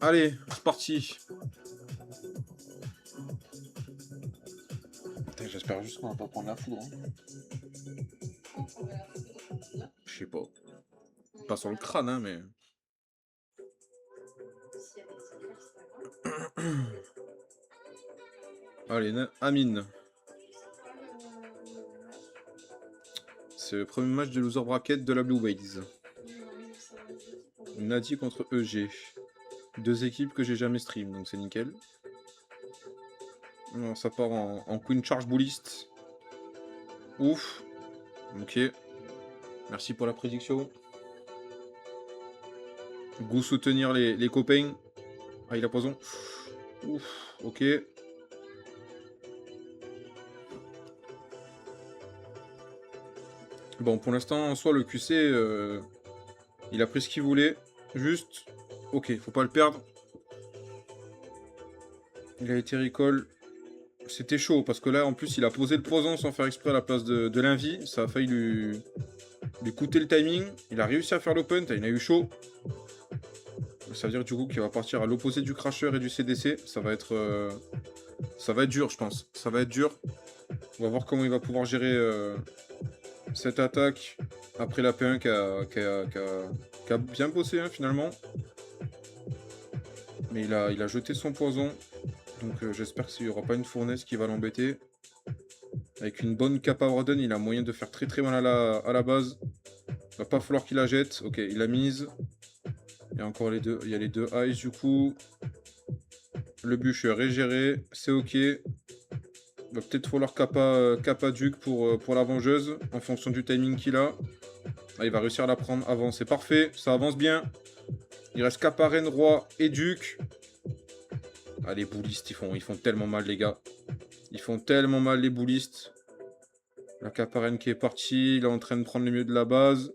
Allez, c'est parti. J'espère juste qu'on va pas prendre la foudre. Je sais pas. Pas sur le crâne, hein, mais... Allez, Amine. C'est le premier match de loser bracket de la Blue Whales. Nadi contre EG. Deux équipes que j'ai jamais stream, donc c'est nickel. Alors, ça part en Queen Charge Bullist. Ouf. Ok. Merci pour la prédiction. Goût soutenir les copains. Ah, il a poison. Ouf. Ok. Bon, pour l'instant, en soi, le QC, il a pris ce qu'il voulait. Juste. Ok, faut pas le perdre. Il a été recall. C'était chaud, parce que là, en plus, il a posé le poison sans faire exprès à la place de l'invie. Ça a failli lui coûter le timing. Il a réussi à faire l'open, il a eu chaud. Ça veut dire du coup qu'il va partir à l'opposé du Crasher et du CDC. Ça va être dur, je pense. Ça va être dur. On va voir comment il va pouvoir gérer cette attaque après la P1 qui a bien bossé hein, finalement. Mais il a jeté son poison. Donc j'espère qu'il n'y aura pas une fournaise qui va l'embêter. Avec une bonne Kappa Warden, il a moyen de faire très mal à la base. Il va pas falloir qu'il la jette. Ok, il a mise. Il y a encore les deux. Il y a les deux Ice du coup. Le bûcheur est géré. C'est ok. Il va peut-être falloir Kappa Duke pour la vengeuse. En fonction du timing qu'il a. Ah, il va réussir à la prendre avant. C'est parfait. Ça avance bien. Il reste Kappa Reine, Roi et Duke. Ah, les boulistes, ils font tellement mal, les gars. Ils font tellement mal, les boulistes. La Kappa Reine qui est partie. Il est en train de prendre le mieux de la base.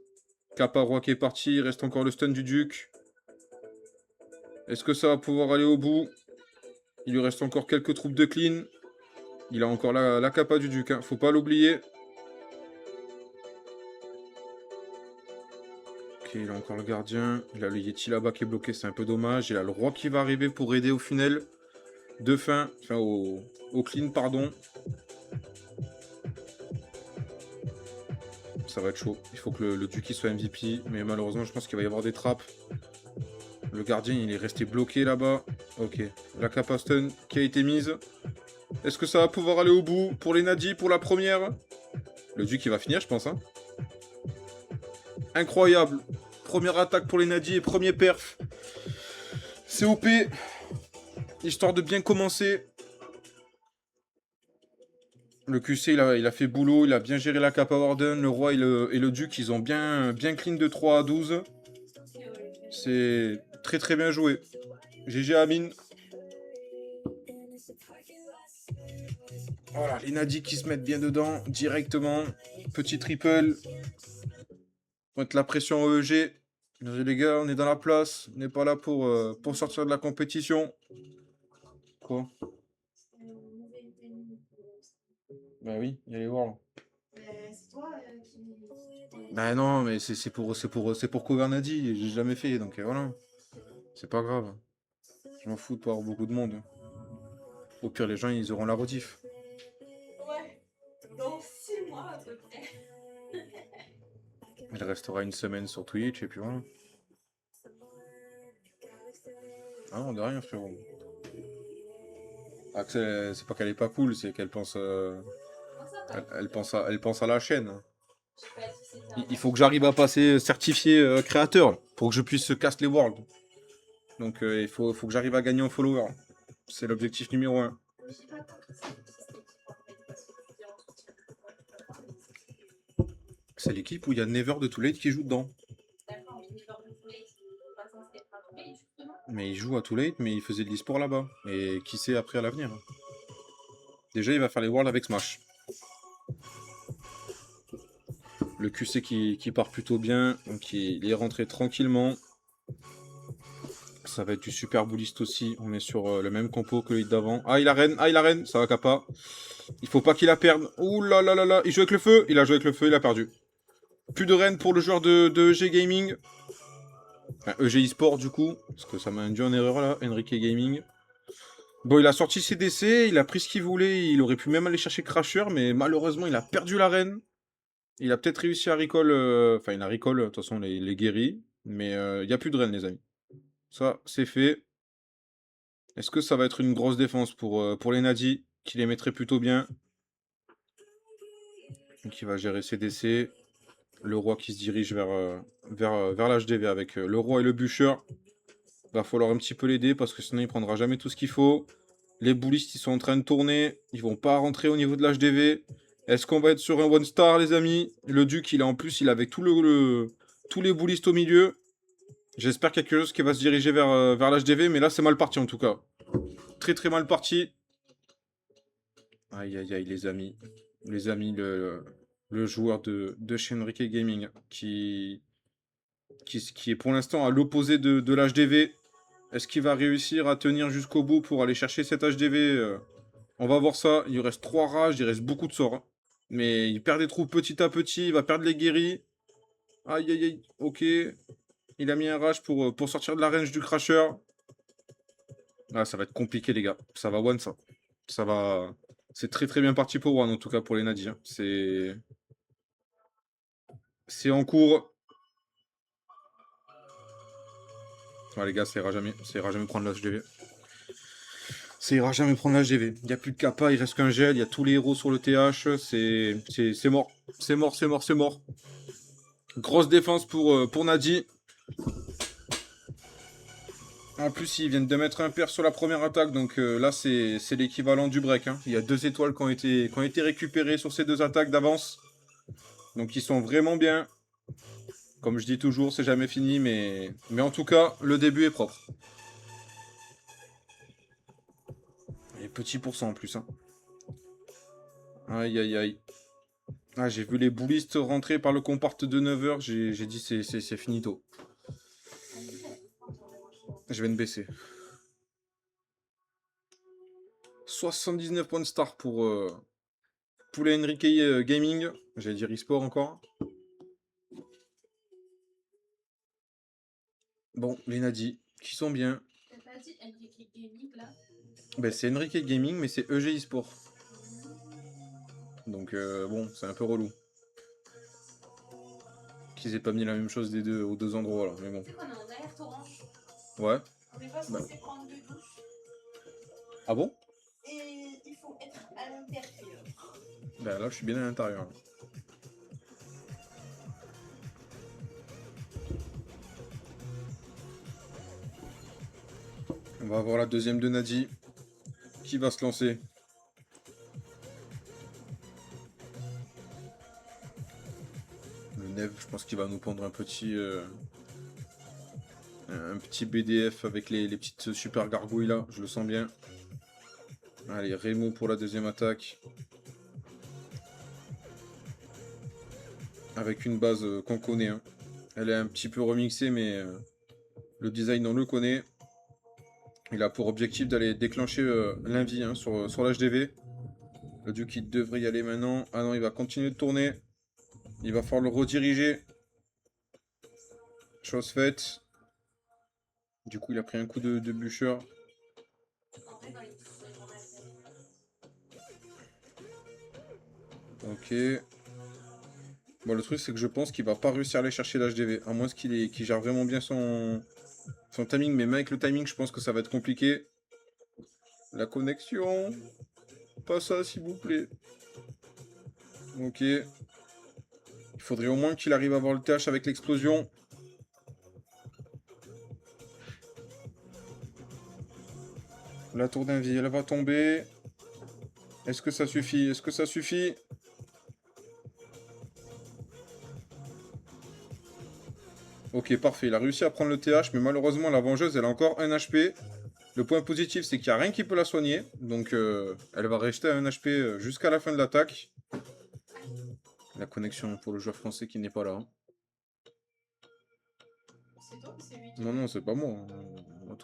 Kappa Roi qui est parti. Il reste encore le stun du Duke. Est-ce que ça va pouvoir aller au bout? Il lui reste encore quelques troupes de clean. Il a encore la Kappa du Duke. Hein. Faut pas l'oublier. Ok, il a encore le gardien. Il a le Yeti là-bas qui est bloqué. C'est un peu dommage. Il a le roi qui va arriver pour aider au final. De fin. Enfin, au clean, pardon. Ça va être chaud. Il faut que le Duke soit MVP. Mais malheureusement, je pense qu'il va y avoir des trappes. Le gardien, il est resté bloqué là-bas. Ok. La Kappa stun qui a été mise. Est-ce que ça va pouvoir aller au bout pour les Nadi pour la première? Le Duke, il va finir, je pense. Hein. Incroyable. Première attaque pour les Nadi et premier perf. C'est OP. Histoire de bien commencer. Le QC, il a fait boulot. Il a bien géré la Kappa Warden. Le Roi et le Duke, ils ont bien clean de 3 à 12. C'est très bien joué. GG Amine. Voilà, les Nadi qui se mettent bien dedans directement. Petit triple. Mettre la pression au EG. Les gars, on est dans la place. On n'est pas là pour sortir de la compétition. Quoi? Bah oui, il y a les Worlds. C'est toi qui... Bah non, mais c'est pour cover Nadi. J'ai jamais fait, donc voilà. C'est pas grave. Je m'en fous de pas avoir beaucoup de monde. Au pire, les gens, ils auront la rediff. Ouais, dans 6 mois à peu près. Il restera une semaine sur Twitch et puis voilà. Ah non, de rien, frérot. Ah, c'est pas qu'elle est pas cool, c'est qu'elle pense, elle pense à la chaîne. Il faut que j'arrive à passer certifié créateur pour que je puisse cast les worlds. Donc il faut que j'arrive à gagner en follower. C'est l'objectif numéro 1. C'est l'équipe où il y a Never de Too Late qui joue dedans. Mais il joue à Too Late, mais il faisait de l'e-sport là-bas. Et qui sait après à l'avenir. Déjà, il va faire les Worlds avec Smash. Le QC qui part plutôt bien. Donc il est rentré tranquillement. Ça va être du super bullist aussi. On est sur le même compo que le hit d'avant. Ah, il a reine. Ça va Kappa. Il faut pas qu'il la perde. Ouh là là là là. Il joue avec le feu. Il a joué avec le feu. Il a perdu. Plus de reine pour le joueur de G Gaming. Enfin, EG eSport du coup, parce que ça m'a induit en erreur là, Enrique Gaming. Bon, il a sorti ses décès, il a pris ce qu'il voulait, il aurait pu même aller chercher Crasher, mais malheureusement, il a perdu l'arène. Il a peut-être réussi à recall, enfin, il a recall, de toute façon, les guéris, mais il n'y a plus de reine, les amis. Ça, c'est fait. Est-ce que ça va être une grosse défense pour les Nadi, qui les mettrait plutôt bien? Donc, il va gérer ses décès. Le roi qui se dirige vers l'HDV avec le roi et le bûcheur. Va falloir un petit peu l'aider parce que sinon il prendra jamais tout ce qu'il faut. Les bullistes ils sont en train de tourner. Ils vont pas rentrer au niveau de l'HDV. Est-ce qu'on va être sur un one star les amis? Le duc il est en plus il est avec tous les bullistes au milieu. J'espère qu'il y a quelque chose qui va se diriger vers l'HDV mais là c'est mal parti en tout cas. Très très mal parti. Aïe aïe aïe les amis. Les amis le joueur de chez Enrique Gaming qui est pour l'instant à l'opposé de l'HDV. Est-ce qu'il va réussir à tenir jusqu'au bout pour aller chercher cet HDV? On va voir ça. Il lui reste 3 rages, il reste beaucoup de sorts, hein. Mais il perd des troupes petit à petit, il va perdre les guéris. Aïe aïe aïe, ok. Il a mis un rage pour sortir de la range du crasher. Ah, ça va être compliqué les gars. Ça va one ça. Ça va. C'est très très bien parti pour one en tout cas pour les Nadi, hein. C'est en cours. Ouais, les gars, ça ira jamais prendre l'HDV. Ça ira jamais prendre l'HDV. Il n'y a plus de kappa, il reste qu'un gel, il y a tous les héros sur le TH, c'est mort. C'est mort, c'est mort, c'est mort. Grosse défense pour Nadi. En plus, ils viennent de mettre un pair sur la première attaque, donc là, c'est l'équivalent du break, hein. Il y a 2 étoiles qui ont été récupérées sur ces 2 attaques d'avance. Donc, ils sont vraiment bien. Comme je dis toujours, c'est jamais fini, mais en tout cas, le début est propre. Et petit pourcent en plus, hein. Aïe, aïe, aïe. Ah, j'ai vu les bullistes rentrer par le compart de 9h, j'ai dit c'est finito. Je vais me baisser. 79 points de star pour les Enrique Gaming. J'allais dire e-sport encore. Bon, les Nadi, qui sont bien. T'as pas dit Enrique Gaming là? Ben, c'est Enrique Gaming, mais c'est EG eSport. Donc bon, c'est un peu relou. Qu'ils aient pas mis la même chose aux deux endroits là, mais bon. Tu sais qu'on est en alerte orange. Ouais. On n'est pas censé prendre de douche. Ah bon? Et il faut être à l'intérieur. Ben là, je suis bien à l'intérieur. On va avoir la deuxième de Nadi. Qui va se lancer? Le Nev, je pense qu'il va nous pondre un petit BDF avec les petites super gargouilles là, je le sens bien. Allez, Remo pour la deuxième attaque. Avec une base qu'on connaît, hein. Elle est un petit peu remixée, mais le design on le connaît. Il a pour objectif d'aller déclencher l'invie, hein, sur l'HDV. Le Duc il devrait y aller maintenant. Ah non, il va continuer de tourner. Il va falloir le rediriger. Chose faite. Du coup, il a pris un coup de bûcheur. Ok. Bon, le truc, c'est que je pense qu'il va pas réussir à aller chercher l'HDV. À moins qu'il gère vraiment bien son timing. Mais même avec le timing, je pense que ça va être compliqué. La connexion. Pas ça, s'il vous plaît. Ok. Il faudrait au moins qu'il arrive à avoir le TH avec l'explosion. La tour d'invie, elle va tomber. Est-ce que ça suffit? Est-ce que ça suffit? Ok, parfait. Il a réussi à prendre le TH, mais malheureusement, la vengeuse, elle a encore 1 HP. Le point positif, c'est qu'il n'y a rien qui peut la soigner. Donc, elle va rester à 1 HP jusqu'à la fin de l'attaque. La connexion pour le joueur français qui n'est pas là. C'est toi ou c'est lui? Non, non, c'est pas moi.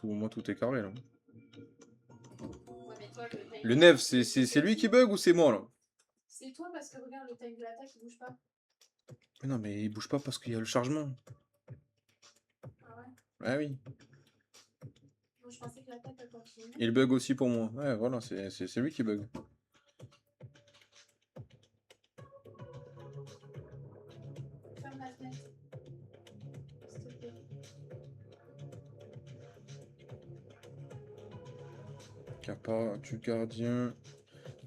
Moi, tout est carré, là. Ouais, mais toi, le time. Le Nev, c'est lui qui bug ou c'est moi, là? C'est toi parce que regarde, le time de l'attaque il bouge pas. Mais non, mais il bouge pas parce qu'il y a le chargement. Ah ouais? Ah oui. Moi, je pensais que la tête, elle continue. Il bug aussi pour moi. Ouais, voilà, c'est lui qui bug. Ferme la fenêtre. S'il te plaît. Kappa du gardien.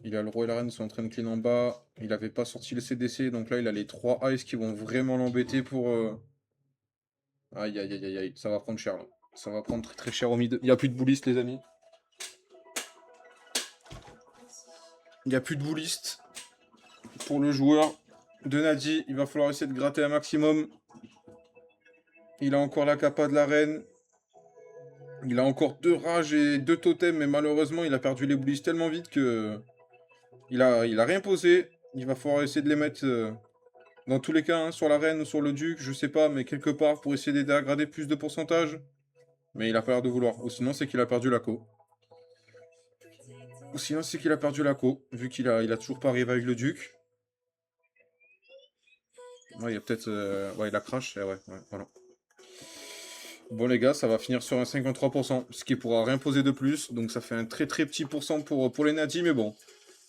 Il a le roi et la reine sont en train de clean en bas. Il avait pas sorti le CDC, donc là il a les 3 ice qui vont vraiment l'embêter pour. Aïe aïe aïe aïe aïe, ça va prendre cher là. Ça va prendre très très cher au mid. Il n'y a plus de bullist les amis. Merci. Il n'y a plus de bullist pour le joueur de Nadi. Il va falloir essayer de gratter un maximum. Il a encore la capa de la reine. Il a encore 2 rages et 2 totems, mais malheureusement il a perdu les bullies tellement vite que il a rien posé. Il va falloir essayer de les mettre dans tous les cas, hein, sur la reine ou sur le duc, je sais pas, mais quelque part pour essayer d'aider à grader plus de pourcentage. Mais il a pas l'air de vouloir. Ou sinon c'est qu'il a perdu la co. Ou sinon c'est qu'il a perdu la co, vu il a toujours pas arrivé avec le duc. Ouais, il y a peut-être... ouais, il a crash, ouais, voilà. Bon les gars, ça va finir sur un 53%, ce qui pourra rien poser de plus, donc ça fait un très très petit pourcent pour les Nadi, mais bon.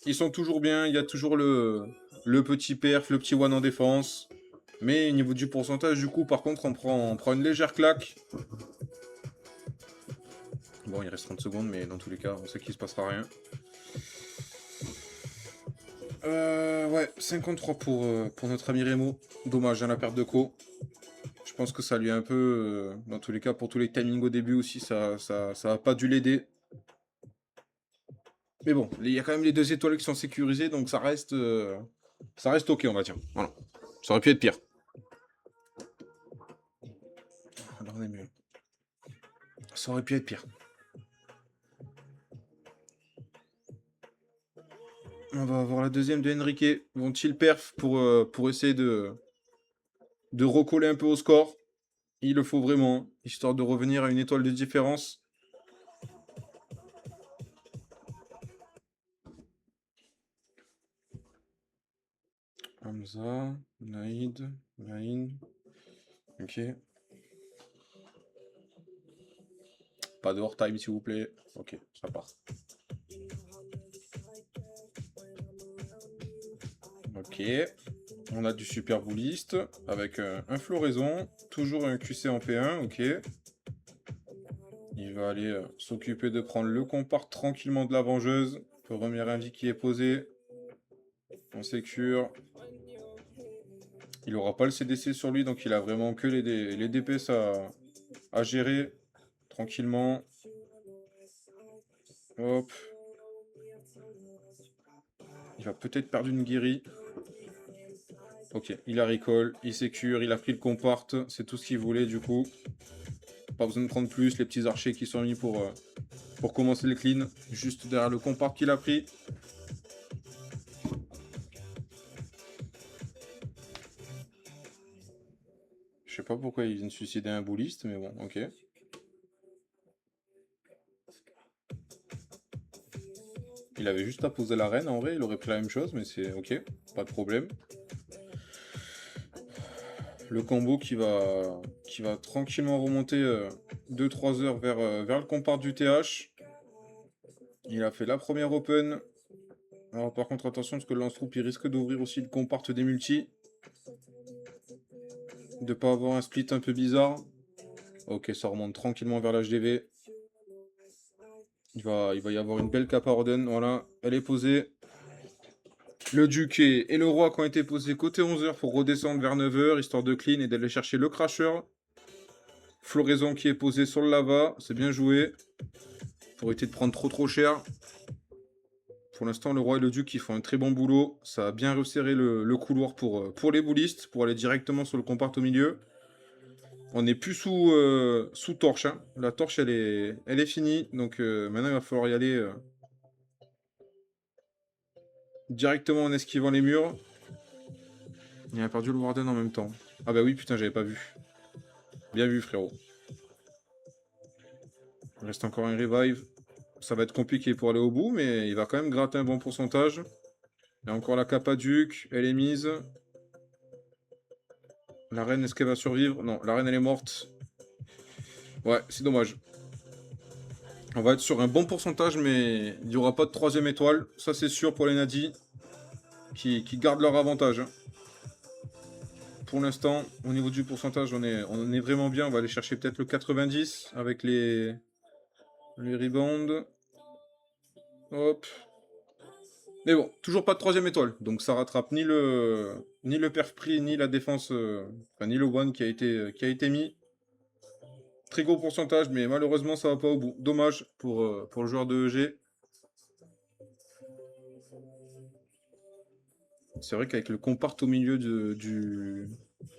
Ils sont toujours bien, il y a toujours le petit perf, le petit one en défense. Mais au niveau du pourcentage, du coup, par contre, on prend une légère claque. Bon, il reste 30 secondes, mais dans tous les cas, on sait qu'il se passera rien. Ouais, 53 pour notre ami Remo. Dommage, hein, la perte de co. Je pense que ça lui a un peu, dans tous les cas, pour tous les timings au début aussi, ça a pas dû l'aider. Mais bon, il y a quand même les 2 étoiles qui sont sécurisées, donc ça reste ok, on va dire. Voilà. Ça aurait pu être pire. Alors on est mieux. Ça aurait pu être pire. On va avoir la deuxième de Enrique. Vont-ils perf pour essayer de recoller un peu au score? Il le faut vraiment, histoire de revenir à une étoile de différence. Hamza, Naïd, Naïn. Ok. Pas de hors time s'il vous plaît. Ok, ça part. Ok. On a du super bullist avec un floraison. Toujours un QC en P1, ok. Il va aller s'occuper de prendre le compart tranquillement de la vengeuse. Premier invit qui est posé. On sécure. Il aura pas le CDC sur lui, donc il a vraiment que les DPS à gérer tranquillement. Hop. Il va peut-être perdre une guérie. Ok, il a recall, il sécure, il a pris le compart, c'est tout ce qu'il voulait du coup. Pas besoin de prendre plus, les petits archers qui sont mis pour commencer le clean, juste derrière le compart qu'il a pris. Je sais pas pourquoi il vient de suicider un bulliste, mais bon, ok. Il avait juste à poser la reine, en vrai, il aurait pris la même chose, mais c'est ok, pas de problème. Le combo qui va tranquillement remonter 2-3 heures vers le compart du TH. Il a fait la première open. Alors par contre attention parce que le lance-troupe il risque d'ouvrir aussi le compart des multis. De pas avoir un split un peu bizarre. Ok, ça remonte tranquillement vers l'HDV. Il va y avoir une belle capa Orden. Voilà, elle est posée. Le duc et le roi qui ont été posés côté 11h pour redescendre vers 9h, histoire de clean et d'aller chercher le crasher. Floraison qui est posée sur le lava, c'est bien joué. Pour éviter de prendre trop cher. Pour l'instant, le roi et le duc qui font un très bon boulot. Ça a bien resserré le couloir pour les boulistes, pour aller directement sur le compart au milieu. On n'est plus sous torche. Hein. La torche, elle est finie. Donc maintenant, il va falloir y aller directement en esquivant les murs. Il a perdu le Warden en même temps. Ah bah oui, putain, j'avais pas vu. Bien vu, frérot. Il reste encore un revive. Ça va être compliqué pour aller au bout, mais il va quand même gratter un bon pourcentage. Il y a encore la capa duc. Elle est mise. La reine, est-ce qu'elle va survivre? Non, la reine, elle est morte. Ouais, c'est dommage. On va être sur un bon pourcentage, mais il n'y aura pas de troisième étoile. Ça, c'est sûr pour les Nadi, qui gardent leur avantage, hein. Pour l'instant, au niveau du pourcentage, on est vraiment bien. On va aller chercher peut-être le 90 avec les rebounds. Hop. Mais bon, toujours pas de troisième étoile. Donc ça rattrape ni le perf prix, ni la défense, enfin, ni le one qui a été mis. Très gros pourcentage, mais malheureusement, ça va pas au bout. Dommage pour le joueur de EG. C'est vrai qu'avec le compart au milieu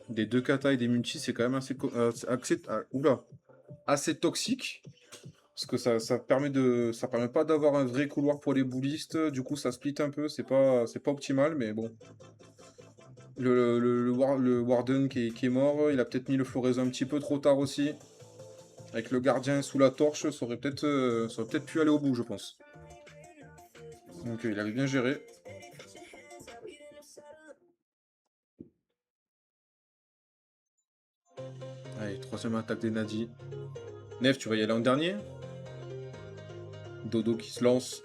des deux katas et des multis, c'est quand même assez toxique. Parce que ça permet pas d'avoir un vrai couloir pour les bullistes. Du coup, ça split un peu. C'est pas optimal, mais bon. Le Warden qui est mort, il a peut-être mis le floraison un petit peu trop tard aussi. Avec le gardien sous la torche, ça aurait peut-être pu aller au bout, je pense. Donc il avait bien géré. Allez, troisième attaque des Nadi. Nef, tu vas y aller en dernier. Dodo qui se lance.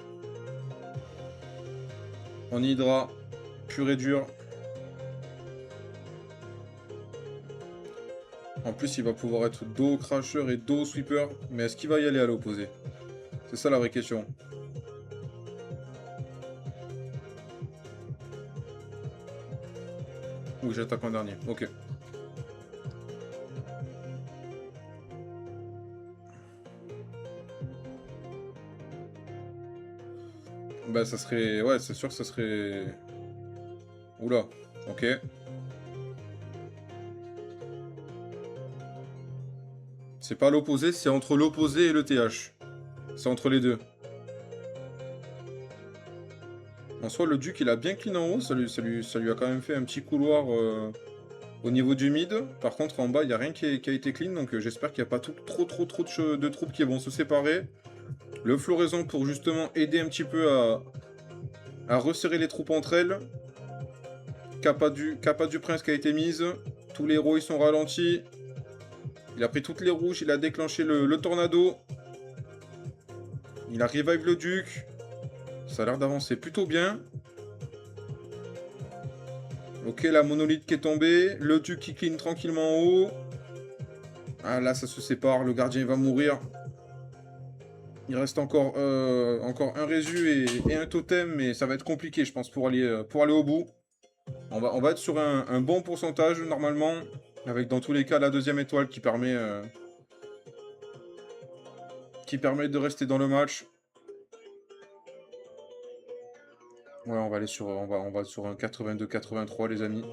En Hydra, pur et dur. En plus, il va pouvoir être dos crasher et dos sweeper. Mais est-ce qu'il va y aller à l'opposé? C'est ça la vraie question. Ou j'attaque en dernier. Ok. Bah ça serait... Ouais, c'est sûr que ça serait... Oula. Ok. C'est pas l'opposé, c'est entre l'opposé et le TH. C'est entre les deux. En soi, le Duc, il a bien clean en haut. Ça lui a quand même fait un petit couloir au niveau du mid. Par contre, en bas, il n'y a rien qui a été clean. Donc j'espère qu'il n'y a pas trop de troupes qui vont se séparer. Le floraison pour justement aider un petit peu à resserrer les troupes entre elles. Kappa du Prince qui a été mise. Tous les héros, ils sont ralentis. Il a pris toutes les rouges. Il a déclenché le tornado. Il a revive le Duc. Ça a l'air d'avancer plutôt bien. Ok, la monolithe qui est tombée. Le Duc qui clean tranquillement en haut. Ah là, ça se sépare. Le gardien va mourir. Il reste encore un résu et un totem, mais ça va être compliqué, je pense, pour aller au bout. On va être sur un bon pourcentage, normalement, avec dans tous les cas la deuxième étoile qui permet de rester dans le match. Ouais, on va sur un 82-83, les amis.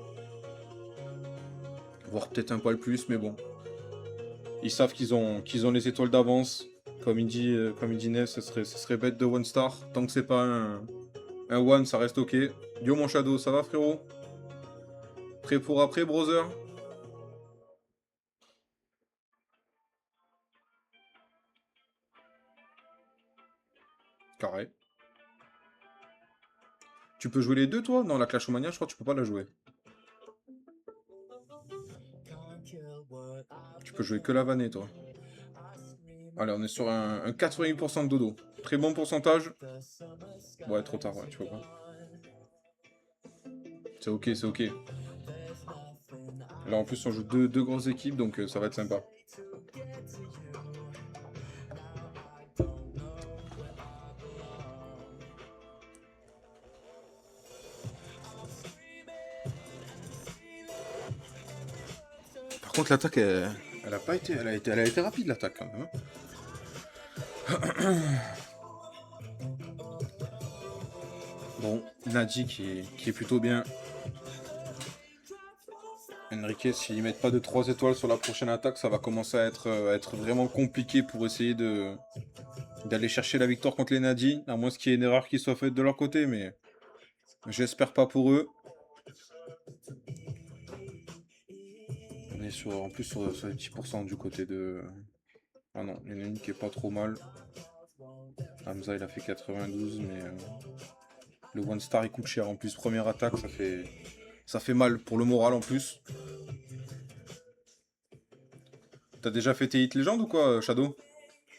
Voire peut-être un poil plus, mais bon. Ils savent qu'ils ont les étoiles d'avance. Comme il dit Nef, ce serait bête de one star. Tant que c'est pas un one, ça reste ok. Yo mon Shadow, ça va frérot? Prêt pour après, brother? Carré. Tu peux jouer les deux, toi? Non, la Clashomania, je crois que tu peux pas la jouer. Tu peux jouer que la vanille, toi. Allez, on est sur un 88% de dodo. Très bon pourcentage. Ouais, trop tard, ouais, tu vois pas. C'est ok, c'est ok. Là, en plus, on joue deux grosses équipes, donc ça va être sympa. Par contre, l'attaque, elle a pas été, elle a été rapide, l'attaque, quand même, hein. Bon, Nadi qui est plutôt bien. Enrique, s'ils mettent pas de 3 étoiles sur la prochaine attaque, ça va commencer à être vraiment compliqué pour essayer d'aller chercher la victoire contre les Nadi, à moins qu'il y ait une erreur qui soit faite de leur côté, mais j'espère pas pour eux. On est en plus sur les petits pourcents du côté de... Ah non, il y en a une qui est pas trop mal. Hamza, il a fait 92, mais le One Star il coûte cher. En plus, première attaque, ça fait mal pour le moral en plus. T'as déjà fait tes hits légendes ou quoi, Shadow?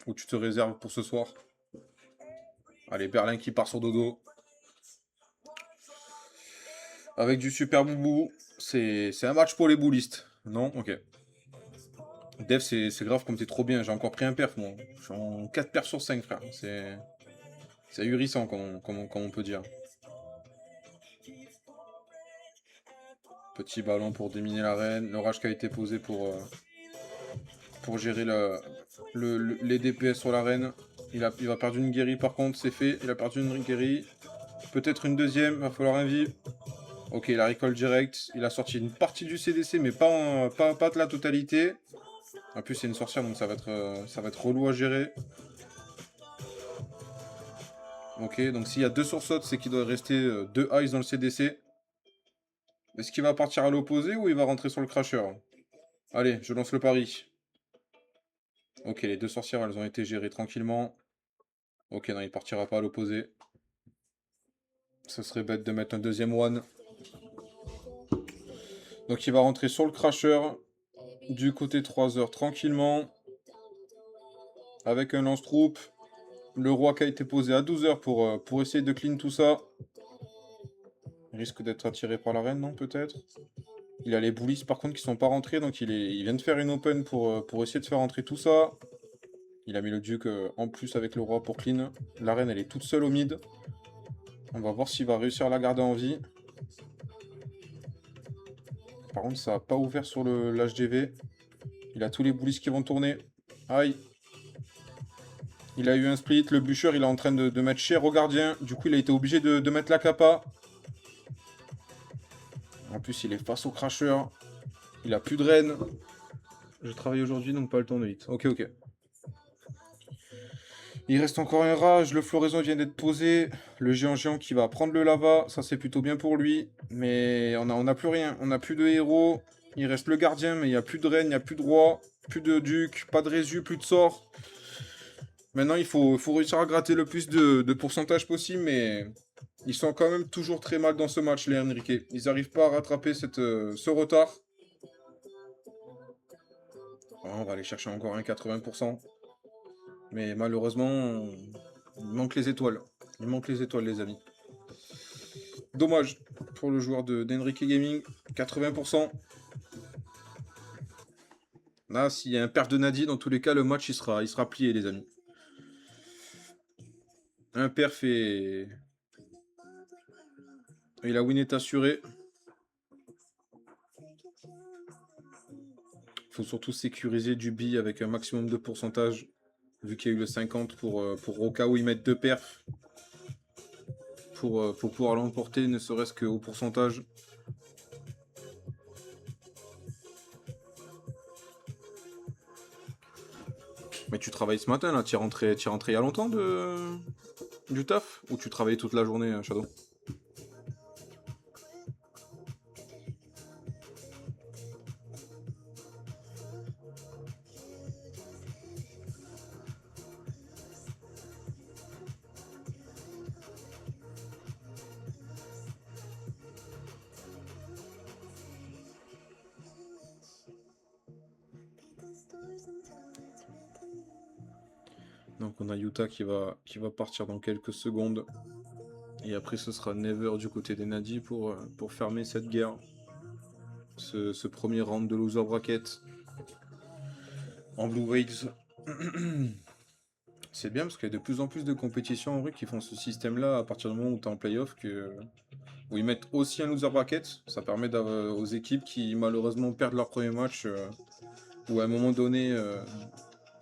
Ou tu te réserves pour ce soir? Allez, Berlin qui part sur dodo. Avec du super boubou. C'est un match pour les boulistes. Non? Ok. Dev, c'est grave comme t'es trop bien. J'ai encore pris un perf, moi. Je suis en 4 perfs sur 5, frère. C'est ahurissant, comme on peut dire. Petit ballon pour déminer l'arène. L'orage qui a été posé pour gérer les DPS sur l'arène. Il va perdre une guérie par contre, c'est fait. Il a perdu une guérie. Peut-être une deuxième, va falloir un vive. Ok, il a recall direct. Il a sorti une partie du CDC, mais pas de la totalité. En plus, c'est une sorcière, donc ça va être relou à gérer. Ok, donc s'il y a 2 sursautes, c'est qu'il doit rester 2 eyes dans le CDC. Est-ce qu'il va partir à l'opposé ou il va rentrer sur le crasher? Allez, je lance le pari. Ok, les 2 sorcières, elles ont été gérées tranquillement. Ok, non, il partira pas à l'opposé. Ce serait bête de mettre un deuxième one. Donc il va rentrer sur le crasher. Du côté 3 heures tranquillement. Avec un lance-troupe. Le roi qui a été posé à 12 heures pour essayer de clean tout ça. Il risque d'être attiré par la reine, non, peut-être? Il a les bullies par contre qui sont pas rentrés. Donc il vient de faire une open pour essayer de faire rentrer tout ça. Il a mis le duc en plus avec le roi pour clean. La reine elle est toute seule au mid. On va voir s'il va réussir à la garder en vie. Par contre, ça n'a pas ouvert sur l'HDV. Il a tous les bullies qui vont tourner. Aïe. Il a eu un split. Le bûcheur, il est en train de mettre cher au gardien. Du coup, il a été obligé de mettre la capa. En plus, il est face au crasher. Il a plus de reine. Je travaille aujourd'hui, donc pas le temps de hit. Ok, ok. Il reste encore un rage. Le floraison vient d'être posé. Le géant qui va prendre le lava. Ça, c'est plutôt bien pour lui. Mais on n'a plus rien. On n'a plus de héros. Il reste le gardien, mais il n'y a plus de reine, il n'y a plus de roi. Plus de duc, pas de résu, plus de sort. Maintenant, il faut réussir à gratter le plus de pourcentage possible, mais ils sont quand même toujours très mal dans ce match, les Enrique. Ils n'arrivent pas à rattraper ce retard. Oh, on va aller chercher encore un 80%. Mais malheureusement, il manque les étoiles. Il manque les étoiles, les amis. Dommage pour le joueur d'Enrique Gaming. 80%. Là, s'il y a un perf de Nadi, dans tous les cas, le match il sera plié, les amis. Un perf et la win est assurée. Faut surtout sécuriser du B avec un maximum de pourcentage. Vu qu'il y a eu le 50 pour au cas où ils mettent 2 perfs. Pour pouvoir l'emporter, ne serait-ce qu'au pourcentage. Mais tu travailles ce matin là, tu es rentré il y a longtemps du taf? Ou tu travailles toute la journée, Shadow? Donc on a Yuta qui va partir dans quelques secondes. Et après ce sera Never du côté des Nadi pour fermer cette guerre. Ce premier round de loser bracket. En Blue Waves. C'est bien parce qu'il y a de plus en plus de compétitions en vrai qui font ce système-là à partir du moment où tu es en playoff, où ils mettent aussi un loser bracket. Ça permet aux équipes qui malheureusement perdent leur premier match ou à un moment donné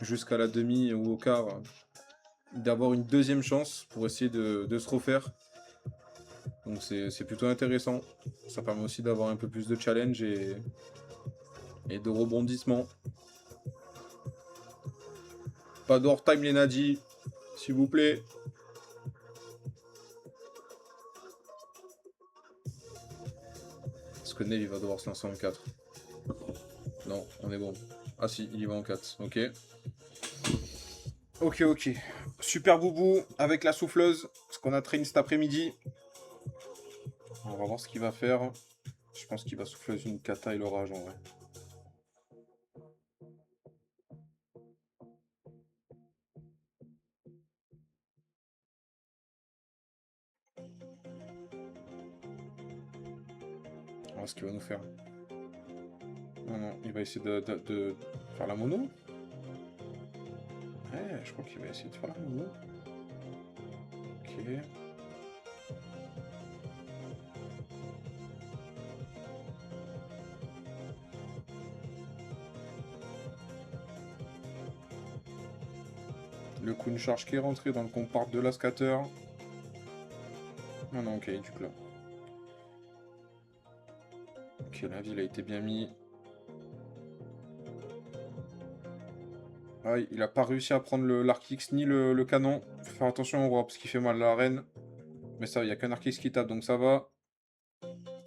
jusqu'à la demi ou au quart d'avoir une deuxième chance pour essayer de se refaire. Donc c'est plutôt intéressant. Ça permet aussi d'avoir un peu plus de challenge et de rebondissement. Pas d'over-time les Nadi, s'il vous plaît. Parce que Neve il va devoir se lancer en 4. Non, on est bon. Ah si, il y va en 4, ok. Ok. Super boubou avec la souffleuse, ce qu'on a traîné cet après-midi. On va voir ce qu'il va faire. Je pense qu'il va souffler une kata et l'orage en vrai. voir ce qu'il va nous faire. Non, non, il va essayer de faire la mono. Ouais, je crois qu'il va essayer de faire la mono. Ok. Le coup de charge qui est rentré dans le compart de la scatter. Non, non, ok, du coup là. Ok, la ville a été bien mis. Ah, il a pas réussi à prendre l'arc X ni le canon. Faut faire attention au roi parce qu'il fait mal à la reine. Mais ça, il n'y a qu'un arc X qui tape donc ça va.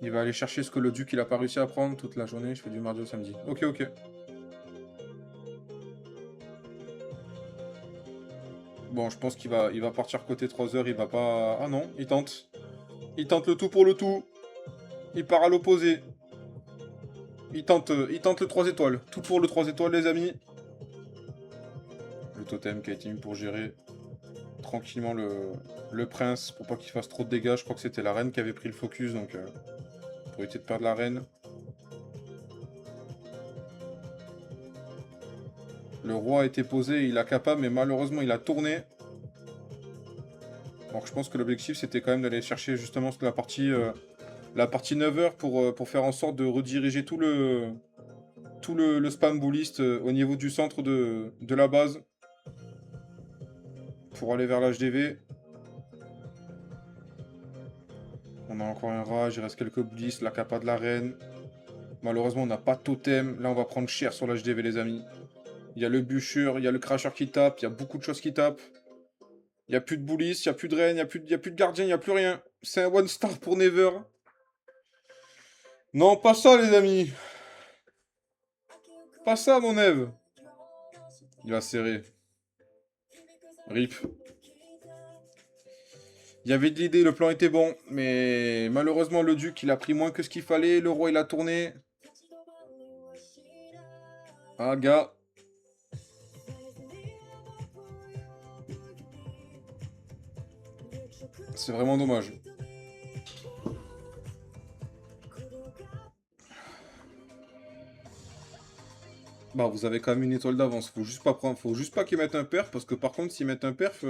Il va aller chercher ce que le duc il a pas réussi à prendre toute la journée. Je fais du mardi au samedi. Ok, ok. Bon, je pense il va partir côté 3 heures. Il va pas. Ah non, il tente. Il tente le tout pour le tout. Il part à l'opposé. Il tente le 3 étoiles. Tout pour le 3 étoiles, les amis. Le totem qui a été mis pour gérer tranquillement le prince pour pas qu'il fasse trop de dégâts. Je crois que c'était la reine qui avait pris le focus, donc pour éviter de perdre la reine. Le roi a été posé, il a capable, mais malheureusement il a tourné. Donc je pense que l'objectif c'était quand même d'aller chercher justement la partie 9h pour faire en sorte de rediriger tout le spam bullist au niveau du centre de la base. Pour aller vers l'HDV. On a encore un rage, il reste quelques bullists, la capa de la reine. Malheureusement on n'a pas de totem, là on va prendre cher sur l'HDV les amis. Il y a le bûcheur, il y a le crasher qui tape, il y a beaucoup de choses qui tapent. Il n'y a plus de bullies, il n'y a plus de reine, il n'y a plus de gardien, il n'y a plus rien. C'est un one star pour Never. Non, pas ça les amis. Pas ça mon Eve. Il va serrer. RIP. Il y avait de l'idée, le plan était bon. Mais malheureusement le duc il a pris moins que ce qu'il fallait. Le roi il a tourné. Ah gars. C'est vraiment dommage. Bah vous avez quand même une étoile d'avance. Faut juste pas qu'ils mettent un perf. Parce que par contre s'ils mettent un perf,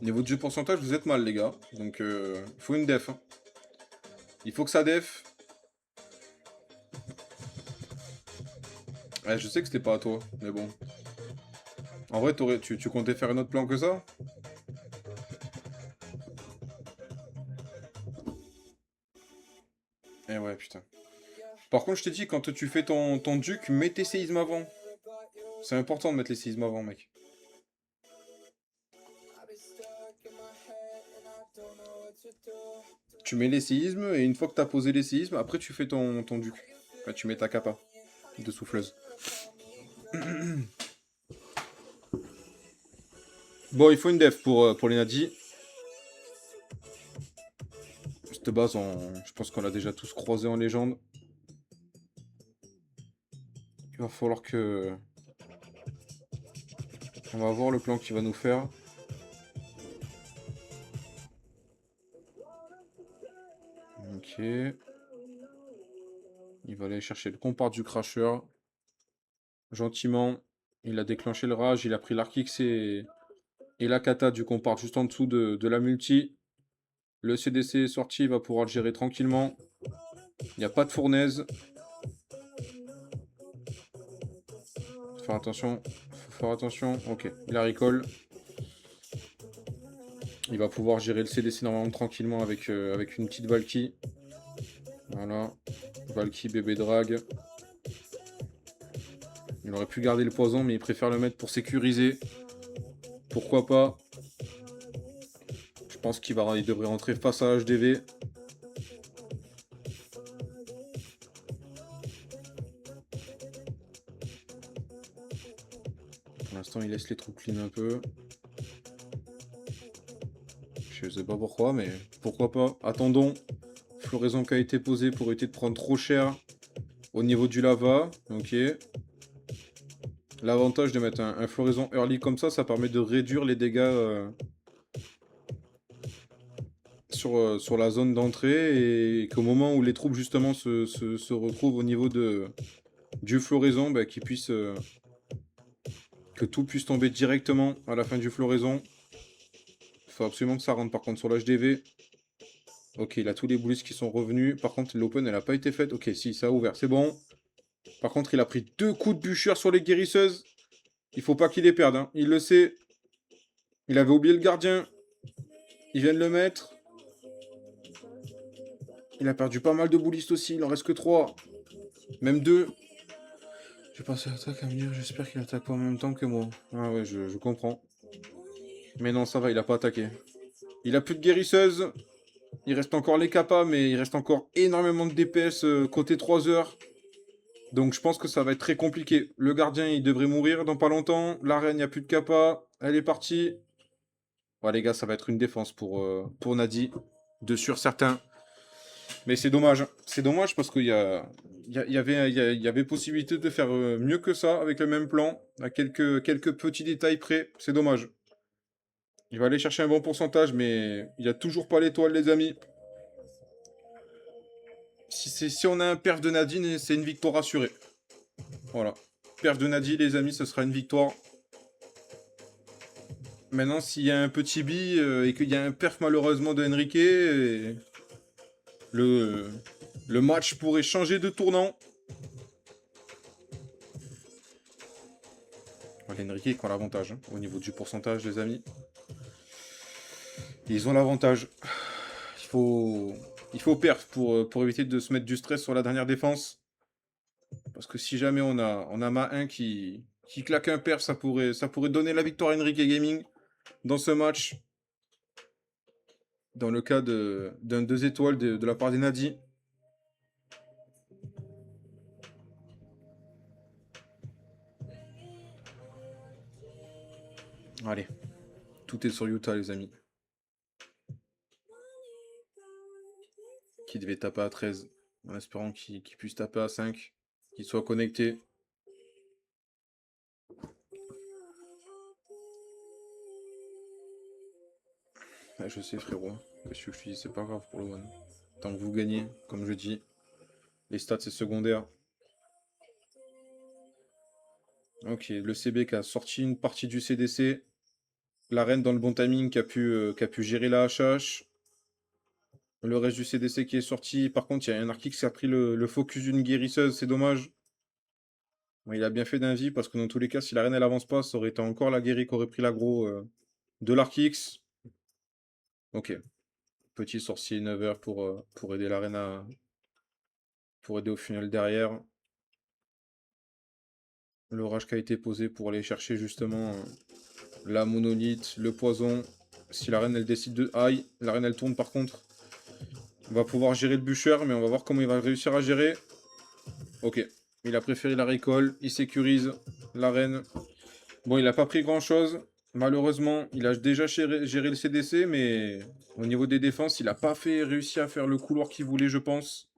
niveau de jeu pourcentage vous êtes mal les gars. Donc faut une def. Hein. Il faut que ça def. Ouais, je sais que c'était pas à toi, mais bon. En vrai, tu comptais faire un autre plan que ça? Eh ouais, putain. Par contre, je t'ai dit, quand tu fais ton duc, mets tes séismes avant. C'est important de mettre les séismes avant, mec. Tu mets les séismes, et une fois que t'as posé les séismes, après tu fais ton duc. Enfin, tu mets ta capa de souffleuse. Bon, il faut une def pour les nadis. Cette base, je pense qu'on l'a déjà tous croisé en légende. Il va falloir que... On va voir le plan qu'il va nous faire. Ok. Il va aller chercher le compart du crasher. Gentiment. Il a déclenché le rage. Il a pris l'arc X et la kata du compart juste en dessous de la multi. Le CDC est sorti. Il va pouvoir le gérer tranquillement. Il n'y a pas de fournaise. Faut faire attention. Faut faire attention. Ok. Il a recall. Il va pouvoir gérer le CDC normalement tranquillement avec une petite Valky. Voilà. Valky bébé drag. Il aurait pu garder le poison, mais il préfère le mettre pour sécuriser. Pourquoi pas? Je pense qu'il devrait rentrer face à HDV. Pour l'instant, il laisse les troupes clean un peu. Je sais pas pourquoi, mais pourquoi pas. Attendons. Floraison qui a été posée pour éviter de prendre trop cher au niveau du lava. Ok. L'avantage de mettre un floraison early comme ça permet de réduire les dégâts. sur la zone d'entrée et qu'au moment où les troupes justement se retrouvent au niveau du floraison, bah, que tout puisse tomber directement à la fin du floraison. Il faut absolument que ça rentre par contre sur l'HDV. Ok, il a tous les bullies qui sont revenus. Par contre, l'open, elle n'a pas été faite. Ok, si, ça a ouvert, c'est bon. Par contre, il a pris 2 coups de bûcheur sur les guérisseuses. Il faut pas qu'il les perde, hein. Il le sait. Il avait oublié le gardien. Il vient de le mettre. Il a perdu pas mal de boulistes aussi. Il en reste que 3. Même 2. J'ai pensé à l'attaque à me dire, j'espère qu'il attaque pas en même temps que moi. Ah ouais, je comprends. Mais non, ça va, il a pas attaqué. Il a plus de guérisseuse. Il reste encore les kappas, mais il reste encore énormément de DPS côté 3 heures. Donc je pense que ça va être très compliqué. Le gardien, il devrait mourir dans pas longtemps. La reine, il n'y a plus de kappa. Elle est partie. Ouais, les gars, ça va être une défense pour Nadi. De sûr, certains. Mais c'est dommage. C'est dommage parce qu'il y avait possibilité de faire mieux que ça avec le même plan. À quelques petits détails près. C'est dommage. Il va aller chercher un bon pourcentage, mais il n'y a toujours pas l'étoile, les amis. Si on a un perf de Nadine, c'est une victoire assurée. Voilà. Perf de Nadine, les amis, ce sera une victoire. Maintenant, s'il y a un petit bi et qu'il y a un perf malheureusement de Enrique, le, le match pourrait changer de tournant. Voilà, Enrique qui ont l'avantage hein, au niveau du pourcentage, les amis. Ils ont l'avantage. Il faut perf pour éviter de se mettre du stress sur la dernière défense. Parce que si jamais on a Ma 1 qui claque un perf, ça pourrait donner la victoire à Enrique Gaming dans ce match. Dans le cas d'un 2 étoiles de la part des Nadi. Allez, tout est sur Utah, les amis. Qui devait taper à 13, en espérant qu'il puisse taper à 5, qu'il soit connecté. Ah, je sais, frérot. Qu'est-ce que je dis, c'est pas grave pour le one. Tant que vous gagnez, comme je dis, les stats c'est secondaire. Ok, le CB qui a sorti une partie du CDC. La reine dans le bon timing qui a pu gérer la HH. Le reste du CDC qui est sorti. Par contre, il y a un Arkix qui a pris le focus d'une guérisseuse, c'est dommage. Bon, il a bien fait d'un vie parce que dans tous les cas, si la reine elle avance pas, ça aurait été encore la guérie qui aurait pris l'aggro de l'Arkix. Ok. Petit sorcier 9h pour aider la reine pour aider au final derrière. L'orage qui a été posé pour aller chercher justement la monolithe, le poison. Si la reine elle décide de. Aïe, la reine elle tourne par contre. On va pouvoir gérer le bûcheur, mais on va voir comment il va réussir à gérer. Ok. Il a préféré la récolte, il sécurise la reine. Bon, il n'a pas pris grand chose. Malheureusement, il a déjà géré le CDC, mais au niveau des défenses, il n'a pas réussi à faire le couloir qu'il voulait, je pense.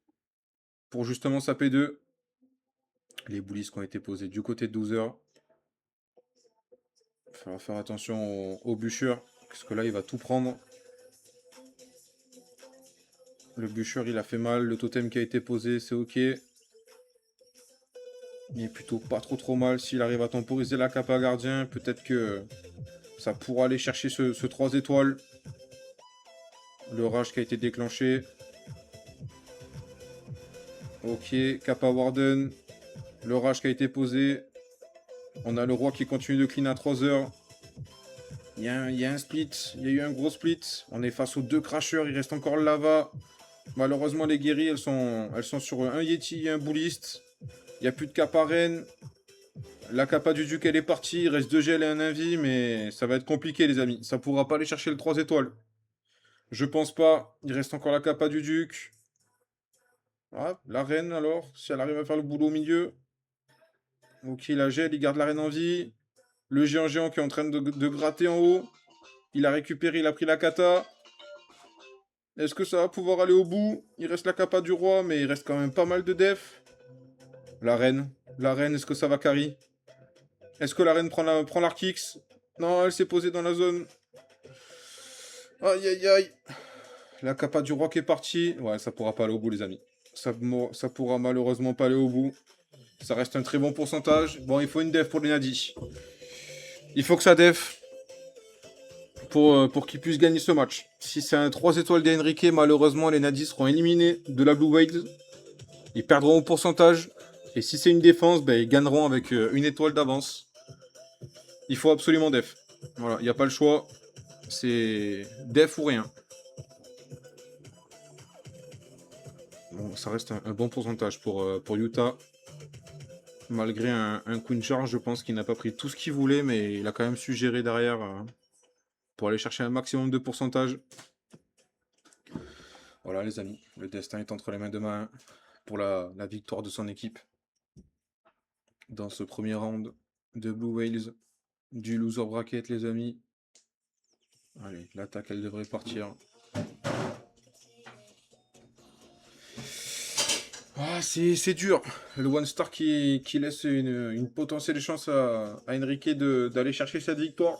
Pour justement sa P2. Les boulisses qui ont été posées du côté de 12h. Il va falloir faire attention au bûcheur, parce que là, il va tout prendre. Le bûcheur, il a fait mal. Le totem qui a été posé, c'est ok. Il est plutôt pas trop mal. S'il arrive à temporiser la capa gardien, peut-être que ça pourra aller chercher ce 3 étoiles. Le rage qui a été déclenché. Ok, Kappa Warden. Le rage qui a été posé. On a le roi qui continue de clean à 3 heures. Il y a un split. Il y a eu un gros split. On est face aux 2 crashers. Il reste encore le lava. Malheureusement, les guéris, elles sont sur un Yeti et un Bulliste. Il n'y a plus de Kappa reine. La Kappa du Duc, elle est partie. Il reste 2 gels et un invi, mais ça va être compliqué, les amis. Ça pourra pas aller chercher le 3 étoiles. Je pense pas. Il reste encore la Kappa du Duc. Ah, la reine alors, si elle arrive à faire le boulot au milieu. Ok, la gel, il garde la reine en vie. Le géant qui est en train de gratter en haut. Il a récupéré, il a pris la kata. Est-ce que ça va pouvoir aller au bout? Il reste la kappa du roi, mais il reste quand même pas mal de def. La reine. La reine, est-ce que ça va carry? Est-ce que la reine prend l'Arkix? Non, elle s'est posée dans la zone. Aïe, aïe, aïe. La capa du roc est partie. Ouais, ça pourra pas aller au bout, les amis. Ça pourra malheureusement pas aller au bout. Ça reste un très bon pourcentage. Bon, il faut une def pour les Nadi. Il faut que ça def pour qu'ils puissent gagner ce match. Si c'est un 3 étoiles d'Henrique, malheureusement, les Nadi seront éliminés de la Blue Whales. Ils perdront au pourcentage. Et si c'est une défense, ben, ils gagneront avec une étoile d'avance. Il faut absolument def. Voilà, il n'y a pas le choix. C'est def ou rien. Bon, ça reste un bon pourcentage pour Utah. Malgré un Queen Charge, je pense qu'il n'a pas pris tout ce qu'il voulait, mais il a quand même su gérer derrière pour aller chercher un maximum de pourcentage. Voilà les amis, le destin est entre les mains de Mahin pour la victoire de son équipe. Dans ce premier round de Blue Whales du loser bracket les amis. Allez, l'attaque elle devrait partir. Ah, c'est dur. Le One Star qui laisse une potentielle chance à Henrique d'aller chercher cette victoire.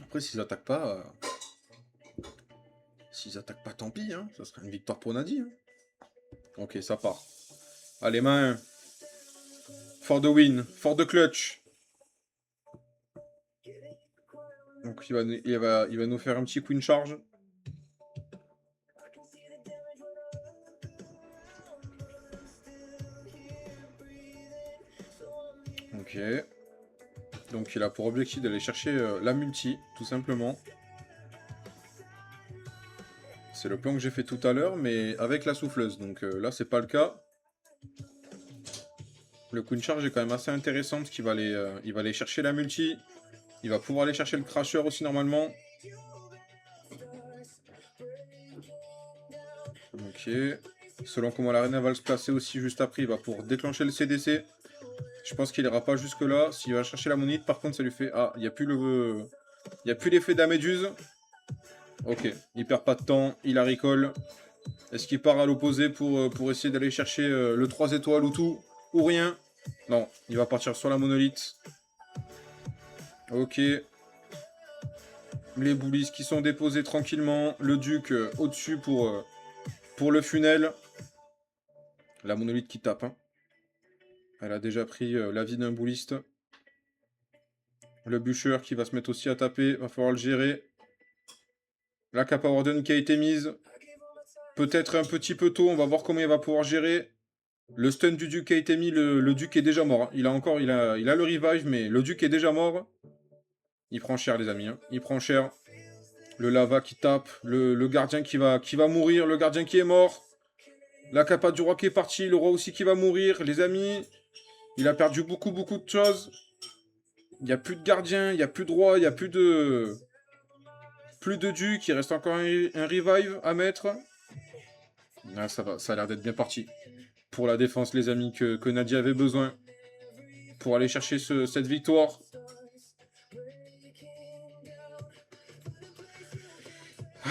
Après, s'ils attaquent pas, tant pis. Hein. Ça serait une victoire pour Nadi. Hein. Ok, ça part. Allez, main. For the win. For the clutch. Donc il va nous faire un petit Queen Charge. Ok. Donc il a pour objectif d'aller chercher la multi, tout simplement. C'est le plan que j'ai fait tout à l'heure, mais avec la souffleuse. Donc là, c'est pas le cas. Le Queen Charge est quand même assez intéressant parce qu'il va aller chercher la multi. Il va pouvoir aller chercher le Crasher aussi normalement. Ok. Selon comment l'arena va se placer aussi juste après, il va pouvoir déclencher le CDC. Je pense qu'il ira pas jusque là. S'il va chercher la monite, par contre, ça lui fait... Ah, il n'y a plus l'effet de la méduse. Ok, il perd pas de temps, il la recall. Est-ce qu'il part à l'opposé pour essayer d'aller chercher le 3 étoiles ou tout? Ou rien? Non, il va partir sur la monolithe. Ok. Les bullies qui sont déposés tranquillement. Le duc au-dessus pour le funnel. La monolithe qui tape. Hein. Elle a déjà pris la vie d'un bulliste. Le bûcheur qui va se mettre aussi à taper. Va falloir le gérer. La Kappa Warden qui a été mise. Peut-être un petit peu tôt. On va voir comment il va pouvoir gérer. Le stun du duc a été mis. Le duc est déjà mort. Hein. Il a le revive, mais le duc est déjà mort. Il prend cher, les amis. Hein. Il prend cher. Le lava qui tape. Le gardien qui va mourir. Le gardien qui est mort. La capa du roi qui est partie. Le roi aussi qui va mourir. Les amis, il a perdu beaucoup de choses. Il n'y a plus de gardien. Il n'y a plus de roi. Il n'y a plus de duc. Il reste encore un revive à mettre. Ah, ça va. Ça a l'air d'être bien parti. Pour la défense, les amis, que Nadia avait besoin. Pour aller chercher cette victoire.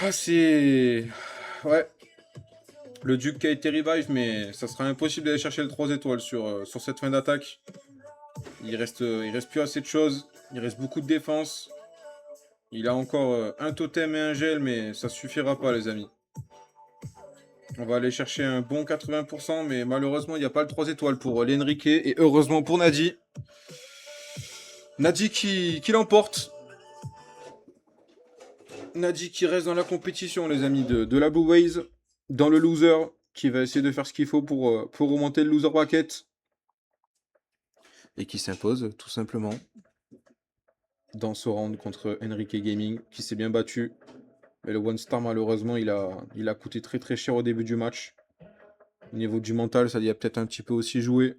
Ah, c'est... Ouais. Le duc qui a été revive, mais ça sera impossible d'aller chercher le 3 étoiles sur cette fin d'attaque. Il reste plus assez de choses. Il reste beaucoup de défense. Il a encore un totem et un gel, mais ça suffira pas, les amis. On va aller chercher un bon 80%, mais malheureusement, il n'y a pas le 3 étoiles pour l'Henrique. Et heureusement pour Nadi. Nadi qui l'emporte. Nadi qui reste dans la compétition, les amis, de la Blue Whales. Dans le loser, qui va essayer de faire ce qu'il faut pour remonter le loser bracket. Et qui s'impose, tout simplement. Dans ce round contre Henrique Gaming, qui s'est bien battu. Mais le One Star, malheureusement, il a coûté très cher au début du match. Au niveau du mental, ça y a peut-être un petit peu aussi joué.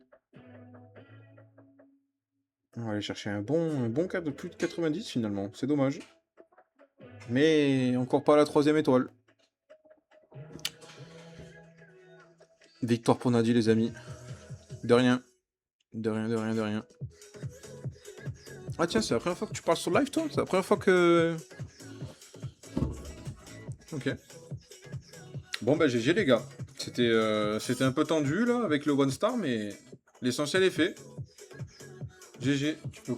On va aller chercher un bon cas de plus de 90 finalement. C'est dommage. Mais encore pas la 3e étoile. Victoire pour Nadi, les amis. De rien. De rien. Ah tiens, c'est la première fois que tu parles sur live, toi? C'est la première fois que... Ok. Bon, bah GG, les gars. C'était un peu tendu, là, avec le One Star, mais l'essentiel est fait. GG. Tu peux